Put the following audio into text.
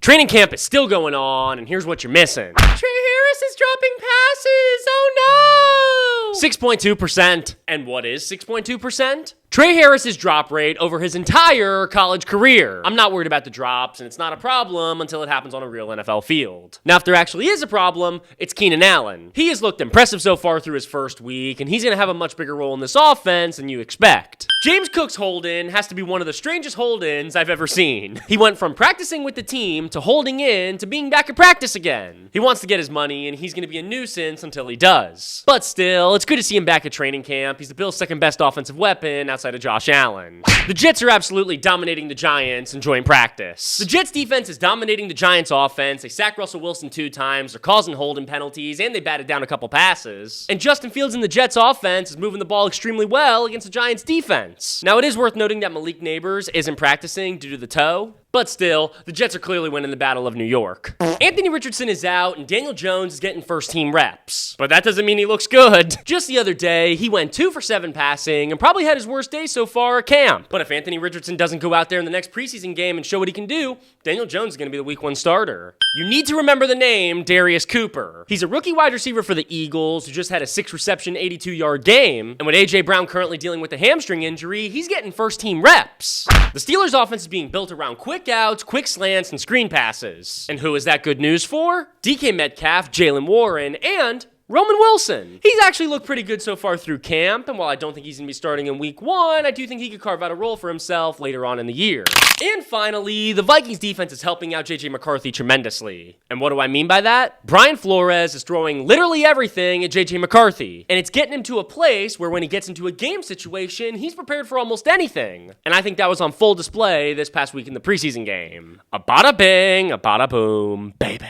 Training camp is still going on, and here's what you're missing. Trey Harris is dropping passes. Oh no! 6.2%. And what is 6.2%? Trey Harris's drop rate over his entire college career. I'm not worried about the drops, and it's not a problem until it happens on a real NFL field. Now, if there actually is a problem, it's Keenan Allen. He has looked impressive so far through his first week, and he's going to have a much bigger role in this offense than you expect. James Cook's hold-in has to be one of the strangest hold-ins I've ever seen. He went from practicing with the team to holding in to being back at practice again. He wants to get his money, and he's going to be a nuisance until he does. But still, it's good to see him back at training camp. He's the Bills' second best offensive weapon outside of Josh Allen. The Jets are absolutely dominating the Giants and joint practice. The Jets defense is dominating the Giants offense. They sacked Russell Wilson 2 times. They're causing holding penalties, and they batted down a couple passes. And Justin Fields in the Jets offense is moving the ball extremely well against the Giants defense. Now, it is worth noting that Malik Neighbors isn't practicing due to the toe. But still, the Jets are clearly winning the Battle of New York. Anthony Richardson is out, and Daniel Jones is getting first-team reps. But that doesn't mean he looks good. Just the other day, he went 2 for 7 passing, and probably had his worst day so far at camp. But if Anthony Richardson doesn't go out there in the next preseason game and show what he can do, Daniel Jones is going to be the Week 1 starter. You need to remember the name Darius Cooper. He's a rookie wide receiver for the Eagles, who just had a 6-reception, 82-yard game. And with A.J. Brown currently dealing with a hamstring injury, he's getting first-team reps. The Steelers' offense is being built around quick outs, quick slants, and screen passes. And who is that good news for? DK Metcalf, Jalen Warren, and Roman Wilson. He's actually looked pretty good so far through camp, and while I don't think he's going to be starting in Week 1, I do think he could carve out a role for himself later on in the year. And finally, the Vikings defense is helping out J.J. McCarthy tremendously. And what do I mean by that? Brian Flores is throwing literally everything at J.J. McCarthy, and it's getting him to a place where when he gets into a game situation, he's prepared for almost anything. And I think that was on full display this past week in the preseason game. A bada bing, a bada boom, baby.